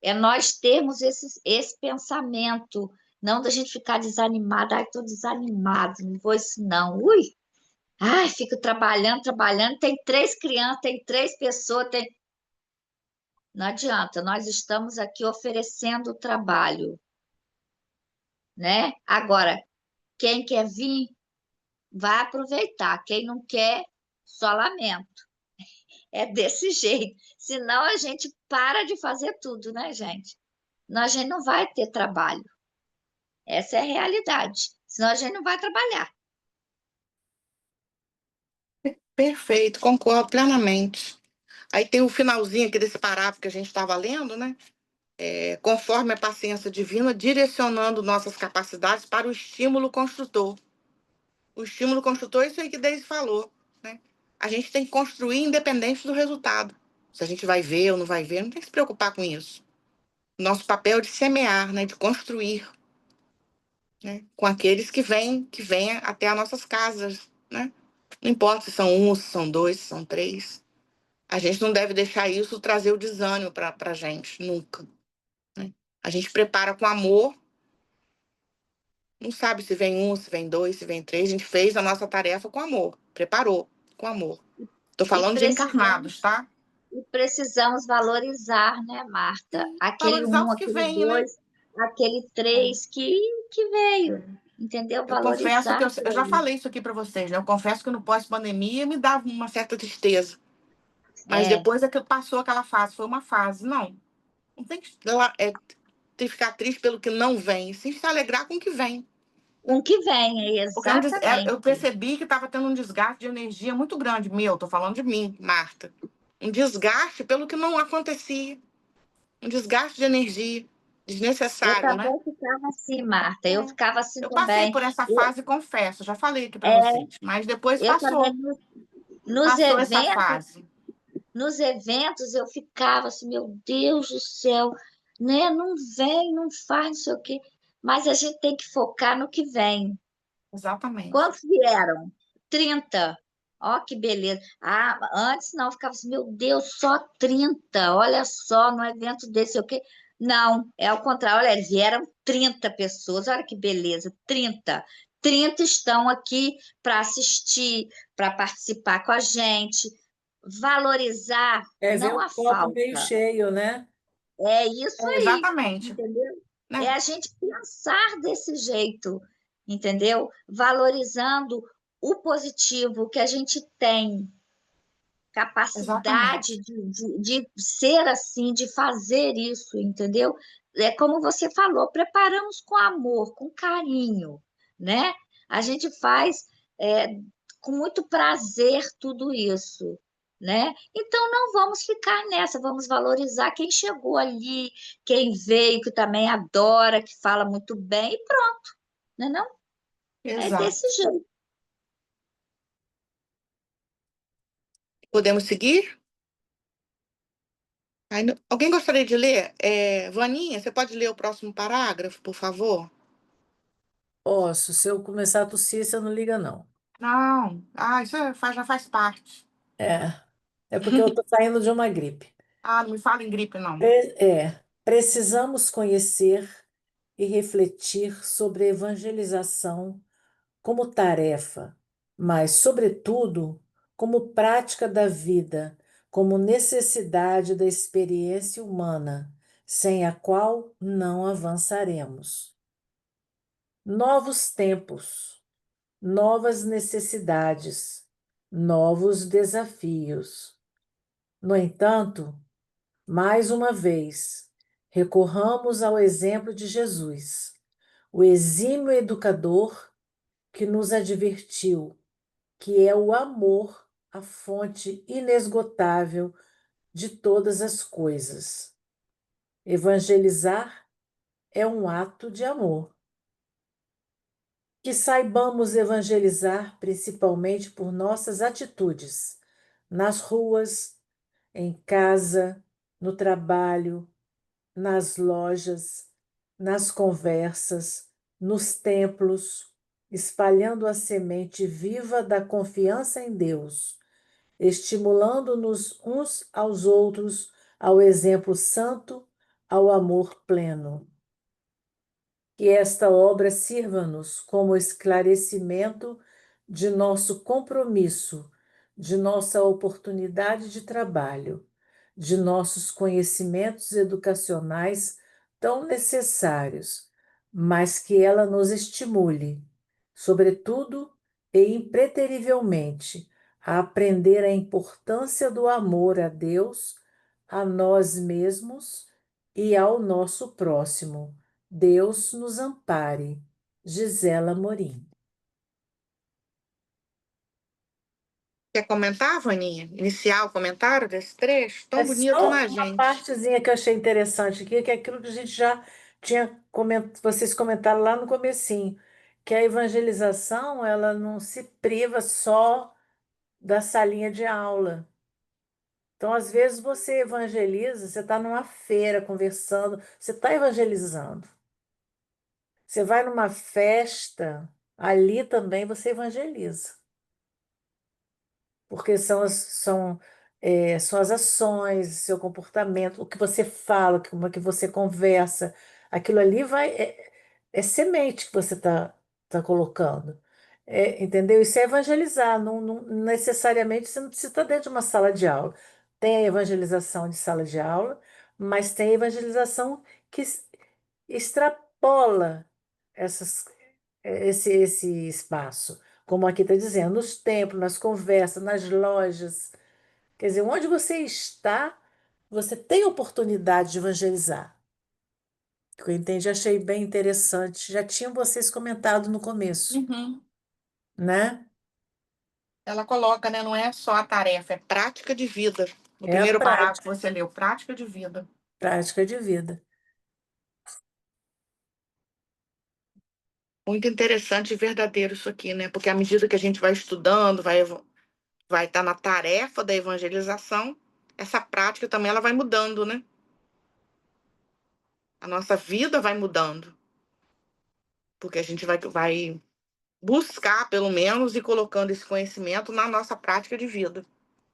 É nós termos esse pensamento, não da gente ficar desanimada. Ai, estou desanimado, não vou isso não. Ui, ai, fico trabalhando, trabalhando. Tem 3 crianças, tem 3 pessoas, tem. Não adianta, nós estamos aqui oferecendo o trabalho, né? Agora, quem quer vir, vai aproveitar. Quem não quer, só lamento. É desse jeito. Senão a gente para de fazer tudo, né, gente? Senão a gente não vai ter trabalho. Essa é a realidade. Senão a gente não vai trabalhar. Perfeito, concordo plenamente. Aí tem o finalzinho aqui desse parágrafo que a gente estava lendo, né? Conforme a paciência divina, direcionando nossas capacidades para o estímulo construtor. O estímulo construtor é isso aí que Deise falou, né? A gente tem que construir independente do resultado. Se a gente vai ver ou não vai ver, não tem que se preocupar com isso. Nosso papel é de semear, né? De construir, né? Com aqueles que vêm até as nossas casas, né? Não importa se são um, se são dois, se são 3. A gente não deve deixar isso trazer o desânimo para a gente, nunca, né? A gente prepara com amor, não sabe se vem um, se vem 2, se vem 3. A gente fez a nossa tarefa com amor, preparou com amor. Estou E falando de encarnados, tá? precisamos valorizar, né, Marta? Aquele Valorizar um, os que aquele vêm, né? dois, aquele três que veio, entendeu? Eu confesso que Valorizar eu aquilo já ali. falei isso aqui para vocês, né? Eu confesso que no pós-pandemia me dava uma certa tristeza. Mas É, depois é que passou aquela fase, foi uma fase. Não tem que, tem que ficar triste pelo que não vem, sim se alegrar com o que vem. um que vem, Porque eu exatamente. percebi que estava tendo um desgaste de energia muito grande. Tô falando de mim, Marta. Um desgaste pelo que não acontecia. Um desgaste de energia Eu desnecessário, né? também ficava assim, Marta, eu ficava assim Eu passei também. por essa Eu, fase, confesso, já falei aqui para é, vocês. Mas depois eu também, passou. nos Passou essa eventos, fase. nos eventos eu ficava assim, meu Deus do céu, né? Não vem, não faz, não sei o quê. Mas a gente tem que focar no que vem. Exatamente. Quantos vieram? 30. Ó, que beleza. Ah, antes não, ficava assim, meu Deus, só 30. Olha só, num evento desse, o quê? Não, é ao contrário. Olha, vieram 30 pessoas. Olha que beleza, 30. 30 estão aqui para assistir, para participar com a gente. Valorizar, É ver não o a copo meio falta. cheio, né? É isso aí, Exatamente. entendeu? É Né? a gente pensar desse jeito, entendeu? Valorizando o positivo que a gente tem, capacidade Exatamente. de ser assim, de fazer isso, entendeu? É como você falou, preparamos com amor, com carinho, né? A gente faz é, com muito prazer tudo isso, né? Então não vamos ficar nessa, vamos valorizar quem chegou ali, quem veio, que também adora, que fala muito bem, e pronto, né não? É Exato. desse jeito. Podemos seguir? Alguém gostaria de ler? Vaninha, você pode ler o próximo parágrafo, por favor? Posso, se eu começar a tossir, você não liga, não. Não. Isso já faz parte. É, é porque eu estou saindo de uma gripe. Não me fala em gripe, não. Precisamos conhecer e refletir sobre a evangelização como tarefa, mas, sobretudo, como prática da vida, como necessidade da experiência humana, sem a qual não avançaremos. Novos tempos, novas necessidades, novos desafios. No entanto, mais uma vez, recorramos ao exemplo de Jesus, o exímio educador que nos advertiu que é o amor a fonte inesgotável de todas as coisas. Evangelizar é um ato de amor. Que saibamos evangelizar principalmente por nossas atitudes, nas ruas, em casa, no trabalho, nas lojas, nas conversas, nos templos, espalhando a semente viva da confiança em Deus, estimulando-nos uns aos outros ao exemplo santo, ao amor pleno. Que esta obra sirva-nos como esclarecimento de nosso compromisso, de nossa oportunidade de trabalho, de nossos conhecimentos educacionais tão necessários, mas que ela nos estimule, sobretudo e impreterivelmente, a aprender a importância do amor a Deus, a nós mesmos e ao nosso próximo. Deus nos ampare. Gisela Morim. Quer comentar, Vaninha? Iniciar o comentário desse trecho? É Tão bonito, só né, uma gente? partezinha que eu achei interessante aqui, que é aquilo que a gente já tinha comentado, vocês comentaram lá no comecinho, que a evangelização, ela não se priva só da salinha de aula. Então, às vezes, você evangeliza, você está numa feira conversando, você está evangelizando. Você vai numa festa, ali também você evangeliza. Porque são as ações, seu comportamento, o que você fala, como é que você conversa. Aquilo ali é semente que você tá colocando. Entendeu? Isso é evangelizar. Não necessariamente você não precisa estar dentro de uma sala de aula. Tem a evangelização de sala de aula, mas tem a evangelização que extrapola essas esse espaço, como aqui está dizendo, nos templos, nas conversas, nas lojas. Quer dizer, onde você está, você tem oportunidade de evangelizar. Eu entendi, achei bem interessante. Já tinham vocês comentado no começo, Uhum. né? Ela coloca, né? Não é só a tarefa, é prática de vida. No É a primeiro parágrafo você leu, prática de vida. prática de vida. Muito interessante e verdadeiro isso aqui, né? Porque à medida que a gente vai estudando, vai estar na tarefa da evangelização, essa prática também ela vai mudando, né? A nossa vida vai mudando. Porque a gente vai buscar, pelo menos, e colocando esse conhecimento na nossa prática de vida.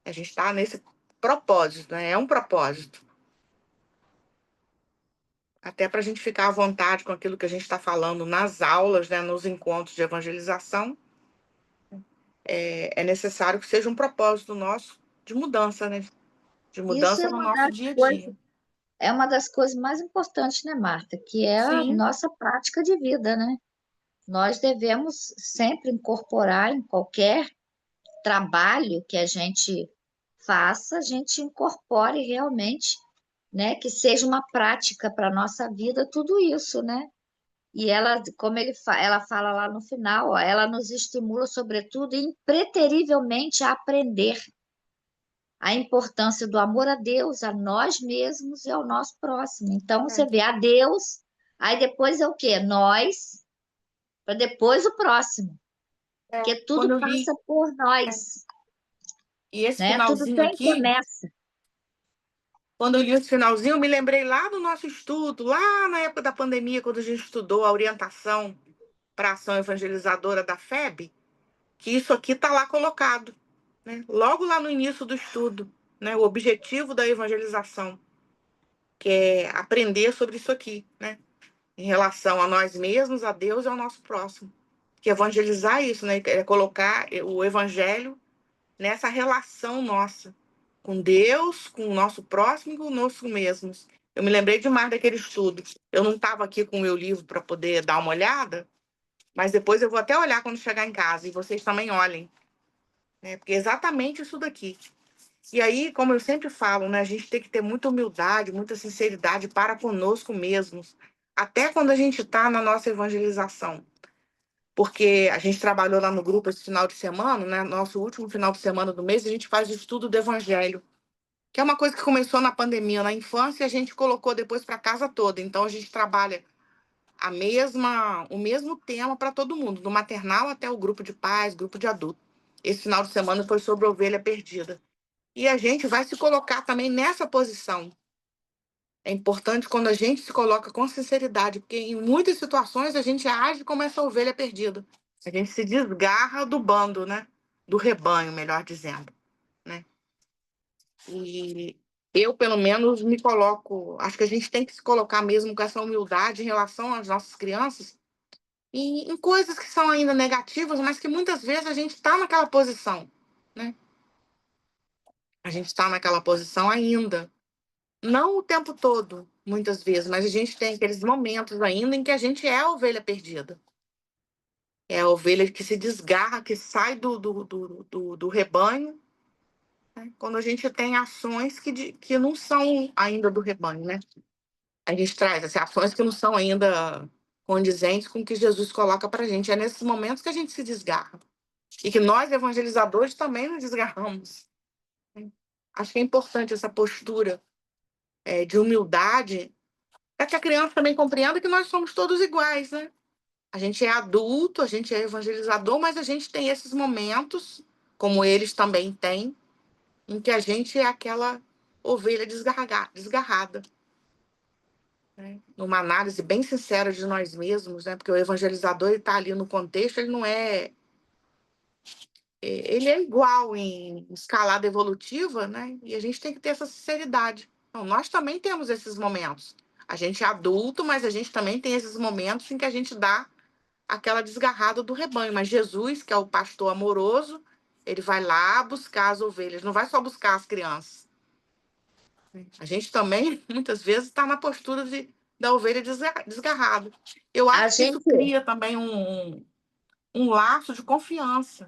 A gente está nesse propósito, né? É um propósito. Até para a gente ficar à vontade com aquilo que a gente está falando nas aulas, né? Nos encontros de evangelização, é necessário que seja um propósito nosso de mudança, né? De Isso mudança é no uma nosso das dia a coisas, dia. é uma das coisas mais importantes, né, Marta? Que é a Sim. nossa prática de vida, né? Nós devemos sempre incorporar em qualquer trabalho que a gente faça, a gente incorpore realmente, né? Que seja uma prática para a nossa vida, tudo isso, né? E ela, como ela fala lá no final, ó, ela nos estimula, sobretudo, impreterivelmente a aprender a importância do amor a Deus, a nós mesmos e ao nosso próximo. Então, você É. vê a Deus, aí depois é o quê? Nós, para depois o próximo, porque Quando tudo eu li, passa por nós, e esse né? Tudo finalzinho tem aqui, promessa. quando eu li esse finalzinho, eu me lembrei lá do nosso estudo, lá na época da pandemia, quando a gente estudou a orientação para a ação evangelizadora da FEB, que isso aqui está lá colocado, né? Logo lá no início do estudo, né? O objetivo da evangelização, que é aprender sobre isso aqui, né? Em relação a nós mesmos, a Deus e ao nosso próximo. Que evangelizar é isso, né? É colocar o evangelho nessa relação nossa com Deus, com o nosso próximo e conosco mesmos. Eu me lembrei demais daquele estudo. Eu não estava aqui com o meu livro para poder dar uma olhada, mas depois eu vou até olhar quando chegar em casa, e vocês também olhem, né? Porque é exatamente isso daqui. E aí, como eu sempre falo, né, a gente tem que ter muita humildade, muita sinceridade para conosco mesmos, até quando a gente está na nossa evangelização. Porque a gente trabalhou lá no grupo esse final de semana, né? Nosso último final de semana do mês, a gente faz o estudo do Evangelho, que é uma coisa que começou na pandemia, na infância, e a gente colocou depois para a casa toda. Então, a gente trabalha o mesmo tema para todo mundo, do maternal até o grupo de pais, grupo de adulto. Esse final de semana foi sobre a ovelha perdida. E a gente vai se colocar também nessa posição. É importante quando a gente se coloca com sinceridade, porque em muitas situações a gente age como essa ovelha perdida. A gente se desgarra do bando, né? Do rebanho, melhor dizendo, né? E eu, pelo menos, me coloco. Acho que a gente tem que se colocar mesmo com essa humildade em relação às nossas crianças, e em coisas que são ainda negativas, mas que muitas vezes a gente está naquela posição, né? A gente está naquela posição ainda. Não o tempo todo, muitas vezes, mas a gente tem aqueles momentos ainda em que a gente é a ovelha perdida. É a ovelha que se desgarra, que sai do rebanho, né? Quando a gente tem ações que não são ainda do rebanho, né? A gente traz essas ações que não são ainda condizentes com o que Jesus coloca para a gente. É nesses momentos que a gente se desgarra. E que nós, evangelizadores, também nos desgarramos, né? Acho que é importante essa postura de humildade, para que a criança também compreenda que nós somos todos iguais, né? A gente é adulto, a gente é evangelizador, mas a gente tem esses momentos, como eles também têm, em que a gente é aquela ovelha desgarrada, né? Numa análise bem sincera de nós mesmos, né? Porque o evangelizador está ali no contexto, ele não é. Ele é igual em escalada evolutiva, né? E a gente tem que ter essa sinceridade. Então, nós também temos esses momentos. A gente é adulto, mas a gente também tem esses momentos em que a gente dá aquela desgarrada do rebanho. Mas Jesus, que é o pastor amoroso, ele vai lá buscar as ovelhas, não vai só buscar as crianças. A gente também, muitas vezes, está na postura da ovelha desgarrada. Eu A acho que isso gente, cria também um laço de confiança.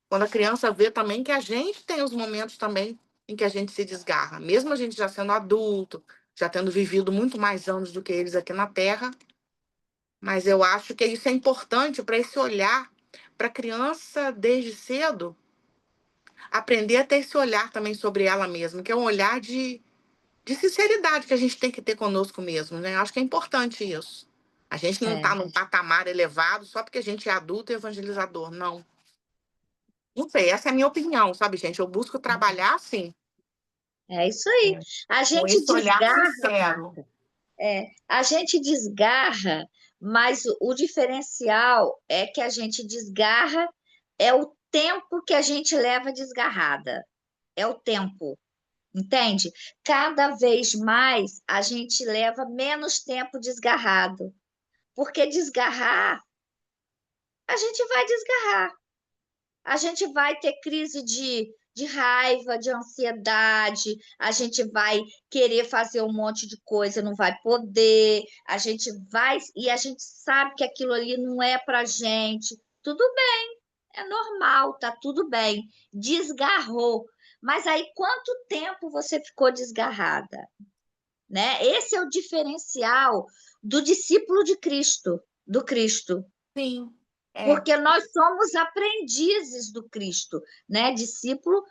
Quando a criança vê também que a gente tem os momentos também em que a gente se desgarra. Mesmo a gente já sendo adulto, já tendo vivido muito mais anos do que eles aqui na Terra, mas eu acho que isso é importante para esse olhar, para a criança, desde cedo, aprender a ter esse olhar também sobre ela mesma, que é um olhar de sinceridade que a gente tem que ter conosco mesmo, né? Eu acho que é importante isso. A gente não está é, num patamar elevado só porque a gente é adulto e evangelizador, não. Não sei, essa é a minha opinião, sabe, gente? Eu busco trabalhar assim, é isso aí. A com gente esse olhar desgarra, sincero. Marta. A gente desgarra, mas o diferencial é que a gente desgarra é o tempo que a gente leva desgarrada. É o tempo, entende? Cada vez mais a gente leva menos tempo desgarrado. Porque desgarrar, a gente vai desgarrar. A gente vai ter crise de raiva, de ansiedade, a gente vai querer fazer um monte de coisa, não vai poder, a gente vai, e a gente sabe que aquilo ali não é pra gente. Tudo bem, é normal, tá tudo bem. Desgarrou. Mas aí, quanto tempo você ficou desgarrada? Né? Esse é o diferencial do discípulo de Cristo, do Cristo, Sim, é. porque nós somos aprendizes do Cristo, né? Discípulo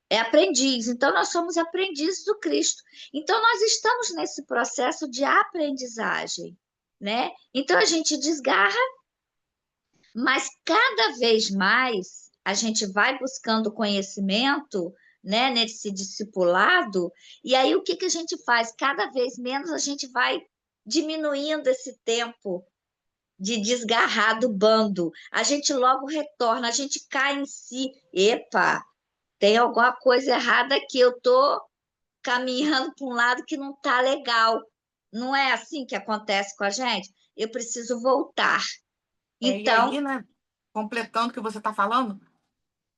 é aprendiz, então nós somos aprendizes do Cristo. Então nós estamos nesse processo de aprendizagem, né? Então a gente desgarra Mas cada vez mais a gente vai buscando conhecimento, né, nesse discipulado, e aí o que que a gente faz? Cada vez menos a gente vai diminuindo esse tempo de desgarrar do bando. A gente logo retorna, a gente cai em si. Epa, tem alguma coisa errada aqui, eu tô caminhando para um lado que não tá legal. Não é assim que acontece com a gente? Eu preciso voltar. E Então, aí, né, completando o que você está falando,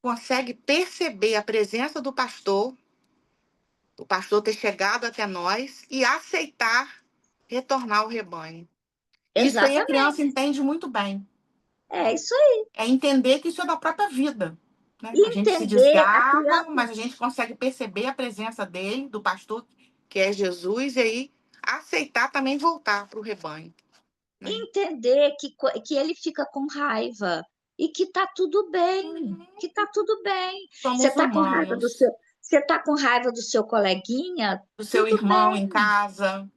consegue perceber a presença do pastor, o pastor ter chegado até nós e aceitar retornar ao rebanho. Isso aí a criança exatamente. entende muito bem. É isso aí. É entender que isso é da própria vida, né? A gente se Entender a desgarra, criança, mas a gente consegue perceber a presença dele, do pastor, que é Jesus, e aí aceitar também voltar para o rebanho, né? entender que ele fica com raiva e que tá tudo bem, Uhum. que tá tudo bem. Você Somos tá com raiva do humanos, você tá com raiva do seu coleguinha, do seu tudo irmão bem. em casa.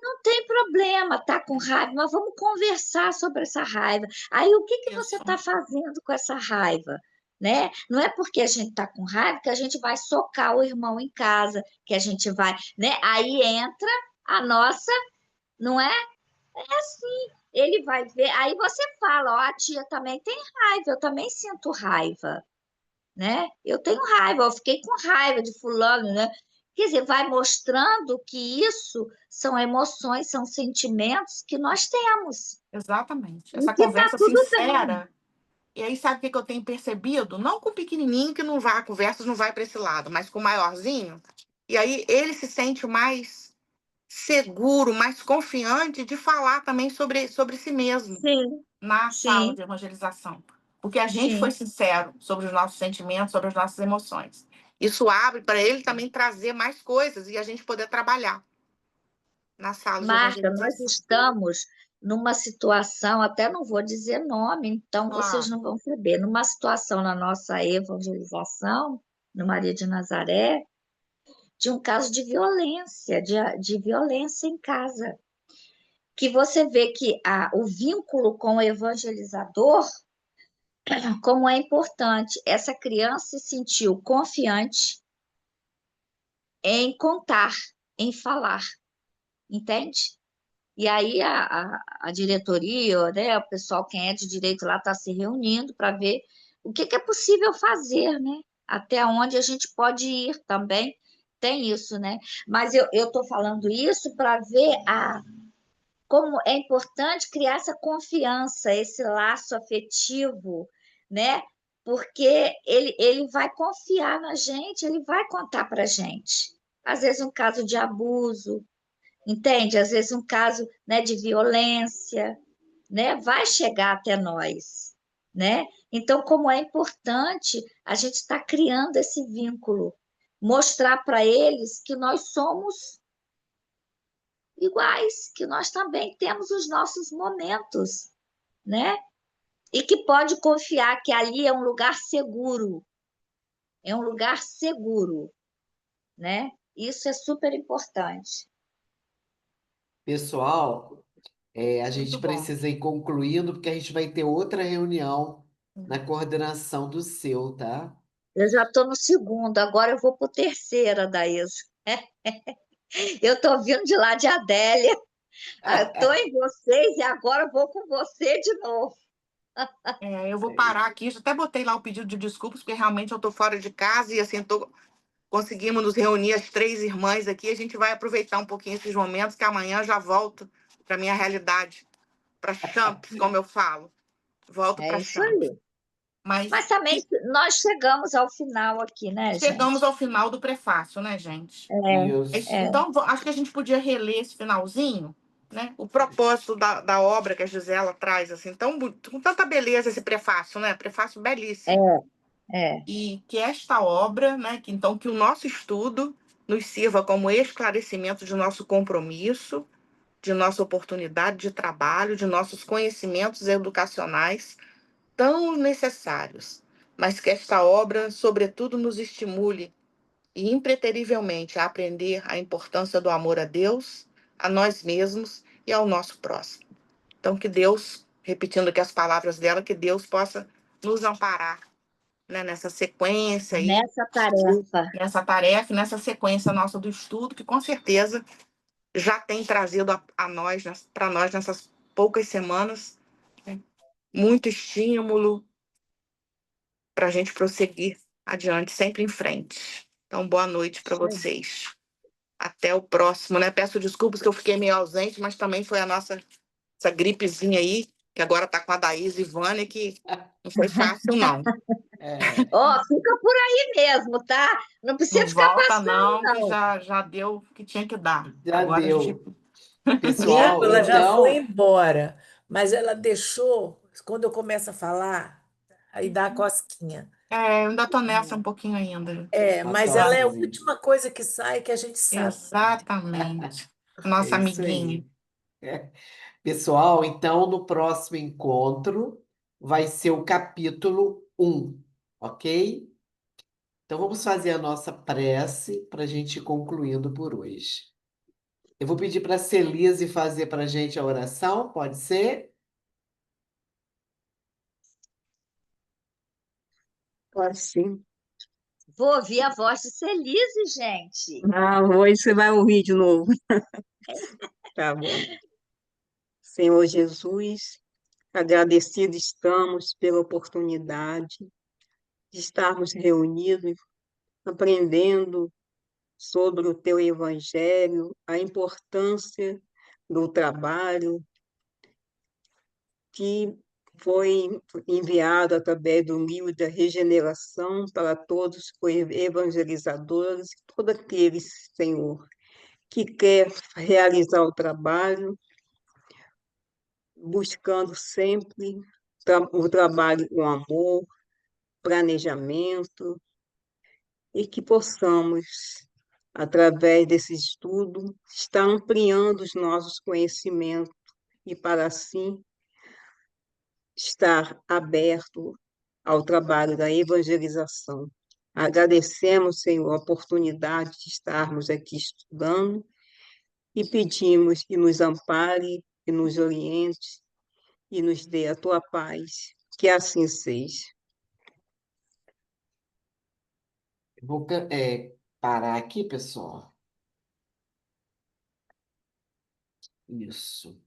Não tem problema, tá com raiva, mas vamos conversar sobre essa raiva. Aí, o que que você Isso, está fazendo com essa raiva? Né? Não é porque a gente está com raiva que a gente vai socar o irmão em casa, que a gente vai, né? Aí entra a nossa, não é? É assim. Ele vai ver, aí você fala, ó, a tia também tem raiva, eu também sinto raiva, né? Eu tenho raiva, eu fiquei com raiva de fulano, né? Quer dizer, vai mostrando que isso são emoções, são sentimentos que nós temos exatamente. e Essa que tá conversa tudo bem. sincera. E aí, sabe o que que eu tenho percebido? Não com o pequenininho, que não vai, a conversa não vai para esse lado, mas com o maiorzinho. E aí ele se sente mais seguro, mais confiante de falar também sobre si mesmo Sim, na sala sim, de evangelização. Porque a gente foi sim. sincero sobre os nossos sentimentos, sobre as nossas emoções. Isso abre para ele também trazer mais coisas e a gente poder trabalhar na sala de Marta, nós evangelização. estamos numa situação, até não vou dizer nome, então vocês Claro, não vão saber, numa situação na nossa evangelização, no Maria de Nazaré, de um caso de violência, de violência em casa. Que você vê que o vínculo com o evangelizador, como é importante. Essa criança se sentiu confiante em contar, em falar, entende? E aí a diretoria, né, o pessoal, quem é de direito lá, está se reunindo para ver o que é possível fazer, né? Até onde a gente pode ir também. Tem isso, né? Mas eu estou falando isso para ver como é importante criar essa confiança, esse laço afetivo, né? Porque ele vai confiar na gente, ele vai contar para a gente. Às vezes um caso de abuso, entende? Às vezes um caso, né, de violência, né? Vai chegar até nós, né? Então, como é importante a gente estar criando esse vínculo, mostrar para eles que nós somos iguais, que nós também temos os nossos momentos, né? E que pode confiar que ali é um lugar seguro, né? Isso é super importante. Pessoal, a gente muito bom. precisa ir concluindo, porque a gente vai ter outra reunião na coordenação do seu, tá? Eu já estou no segundo, agora eu vou para o terceiro, Adaísa. Eu estou vindo de lá de Adélia, estou em vocês e agora vou com você de novo. Eu vou parar aqui. Já até botei lá o pedido de desculpas, porque realmente eu estou fora de casa e assim conseguimos nos reunir as três irmãs aqui. A gente vai aproveitar um pouquinho esses momentos, que amanhã eu já volto para minha realidade, para Champs, como eu falo. Volto É para isso Champs. aí. Mas Mas também nós chegamos ao final aqui, né, chegamos gente? ao final do prefácio, né, gente? É, é, Então, acho que a gente podia reler esse finalzinho, né? O propósito da obra que a Gisela traz, assim, com tanta beleza esse prefácio, né? Prefácio belíssimo. é, é. E que esta obra, né? Que o nosso estudo nos sirva como esclarecimento de nosso compromisso, de nossa oportunidade de trabalho, de nossos conhecimentos educacionais tão necessários, mas que esta obra, sobretudo, nos estimule e impreterivelmente a aprender a importância do amor a Deus, a nós mesmos e ao nosso próximo. Então, que Deus repetindo aqui as palavras dela, que Deus possa nos amparar, né, nessa sequência aí, Nessa tarefa. nessa tarefa, nessa sequência nossa do estudo, que com certeza já tem trazido a nós, para nós nessas poucas semanas, né, muito estímulo para a gente prosseguir adiante, sempre em frente. Então, boa noite para Isso aí. vocês. Até o próximo, né? Peço desculpas que eu fiquei meio ausente, mas também foi essa gripezinha aí, que agora tá com a Daís e Vânia, que não foi fácil, não. É, Ó, fica por aí mesmo, tá? Não Não precisa ficar volta, passando, não, que não. já deu o que tinha que dar. já Agora a gente. deu. Migo, Pessoal, ela já foi então, embora, mas ela deixou, quando eu começo a falar, aí dá a cosquinha. Eu ainda tô nessa um pouquinho ainda. É, a mas ela é a tosse. última coisa que sai que a gente sabe. Exatamente. É Nossa isso amiguinha. aí. Pessoal, então no próximo encontro vai ser o capítulo 1, ok? Então vamos fazer a nossa prece para a gente ir concluindo por hoje. Eu vou pedir para a Celise fazer para a gente a oração, pode ser? Pode sim. Vou ouvir a voz de Celise, gente. Ah, hoje você vai ouvir de novo. Tá bom. Senhor Jesus, agradecidos estamos pela oportunidade de estarmos reunidos, aprendendo sobre o teu evangelho, a importância do trabalho que foi enviado através do livro da regeneração para todos os evangelizadores, todos aqueles, Senhor, que quer realizar o trabalho, buscando sempre o trabalho com amor, planejamento, e que possamos, através desse estudo, estar ampliando os nossos conhecimentos e, para assim, estar aberto ao trabalho da evangelização. Agradecemos, Senhor, a oportunidade de estarmos aqui estudando e pedimos que nos ampare, que nos oriente e nos dê a tua paz. Que assim seja. Eu vou parar aqui, pessoal. Isso.